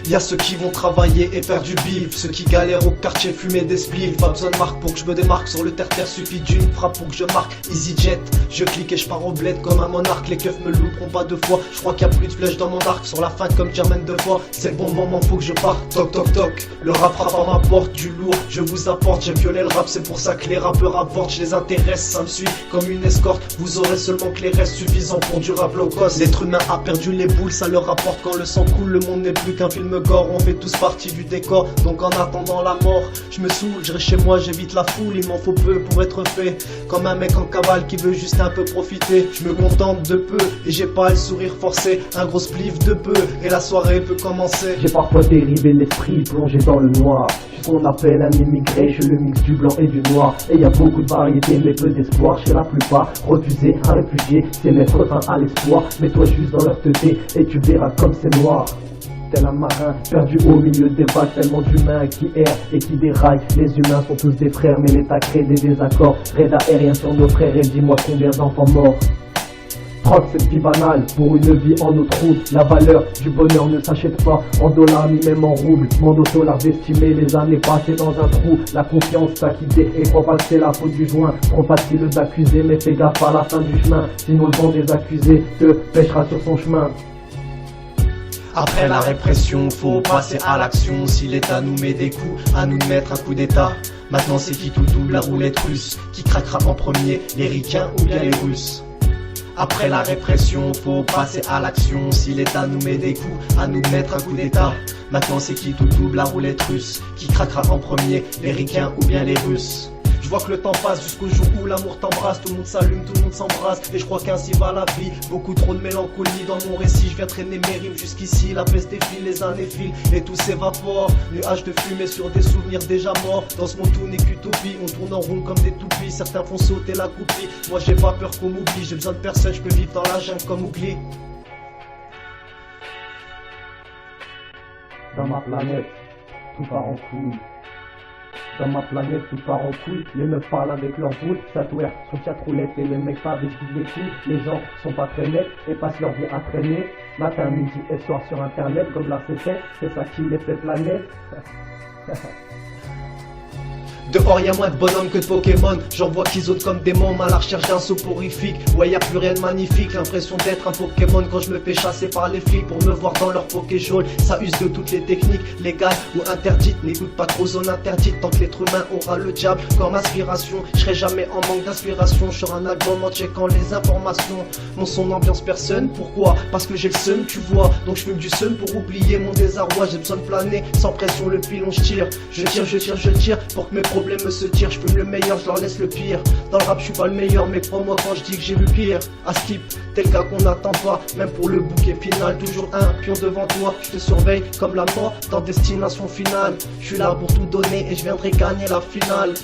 Y'a ceux qui vont travailler et faire du bif, ceux qui galèrent au quartier fumer des spliffs. Pas besoin de marque pour que je me démarque, sur le terre-terre suffit d'une frappe pour que je marque. EasyJet, je clique et je pars au bled comme un monarque. Les keufs me louperont pas deux fois, je crois qu'il y a plus de flèches dans mon arc. Sur la fin comme Jermaine deux fois, c'est le bon moment, faut que je parte. Toc toc toc, le rap frappe à ma porte, du lourd je vous apporte. J'ai violé le rap, c'est pour ça que les rappeurs avortent. Je les intéresse, ça me suit comme une escorte. Vous aurez seulement que les restes suffisants pour du rap low cost. L'être humain a perdu les boules, ça leur rapporte quand le sang coule. Le monde n'est plus qu'un film gore, on fait tous partie du décor. Donc en attendant la mort, je me saoule, je reste chez moi, j'évite la foule. Il m'en faut peu pour être fait, comme un mec en cavale qui veut juste un peu profiter. Je me contente de peu et j'ai pas le sourire forcé. Un gros spliff de peu et la soirée peut commencer. J'ai parfois dérivé l'esprit, plongé dans le noir. Je suis ce qu'on appelle un immigré, je suis le mix du blanc et du noir. Et y a beaucoup de variétés mais peu d'espoir chez la plupart. Refuser un réfugié, c'est mettre fin à l'espoir. Mets-toi juste dans leur teuté et tu verras comme c'est noir. Tel un marin perdu au milieu des vagues, tellement d'humains qui errent et qui déraillent. Les humains sont tous des frères mais l'État crée des désaccords. Raid aérien sur nos frères et dis-moi combien d'enfants morts. Troque cette vie banale pour une vie en autre route. La valeur du bonheur ne s'achète pas en dollars ni même en roubles. Demande au dollar d'estimer les années passées dans un trou. La confiance t'a quitté et crois pas que c'est la faute du joint. Trop facile d'accuser mais fais gaffe à la fin du chemin. Sinon le vent des accusés te pêchera sur son chemin. Après la répression, faut passer à l'action. Si l'État nous met des coups, à nous de mettre un coup d'État. Maintenant c'est qui tout double la roulette russe? Qui craquera en premier, les ricains ou bien les Russes? Après la répression, faut passer à l'action. Si l'État nous met des coups, à nous de mettre un coup d'État. Maintenant c'est qui tout double la roulette russe? Qui craquera en premier, les ricains ou bien les Russes? Je vois que le temps passe jusqu'au jour où l'amour t'embrasse. Tout le monde s'allume, tout le monde s'embrasse. Et je crois qu'ainsi va la vie. Beaucoup trop de mélancolie dans mon récit. Je viens traîner mes rimes jusqu'ici. La peste défile, les années filent et tout s'évapore. Nuages de fumée sur des souvenirs déjà morts. Dans ce monde tout n'est qu'utopie. On tourne en rond comme des toupies. Certains font sauter la goupille. Moi j'ai pas peur qu'on m'oublie. J'ai besoin de personne, je peux vivre dans la jungle comme Ougli. Dans ma planète, tout part en couille. Dans ma planète, tout part en couille. Les meufs parlent avec leurs boules, ça twerk sur chatroulette. Et les mecs savent des couilles. Les gens sont pas très nets et passent leur vie à traîner. Matin, midi et soir sur internet, comme la C7, c'est ça qui les fait planer. Dehors y'a moins de bonhommes que de Pokémon. J'en vois qui sautent comme des mômes à la recherche d'un soporifique. Ouais y'a plus rien de magnifique, l'impression d'être un Pokémon quand je me fais chasser par les flics pour me voir dans leur Pokéjaune. Ça use de toutes les techniques, légales ou interdites. N'écoute pas trop zone interdite tant que l'être humain aura le diable comme inspiration. Je serai jamais en manque d'inspiration, je serai un album en checkant les informations. Mon son n'ambiance personne, pourquoi? Parce que j'ai le seum tu vois. Donc je fume du seum pour oublier mon désarroi. J'ai besoin de planer, sans pression le pilon je tire. Je tire pour que mes problèmes me se tirent. Je fume le meilleur, je leur laisse le pire. Dans le rap je suis pas le meilleur mais crois-moi quand je dis que j'ai vu pire. À skip, tel gars qu'on n'attend pas. Même pour le bouquet final, toujours un pion devant toi. Je te surveille comme la mort dans destination finale. Je suis là pour tout donner et je viendrai gagner la finale.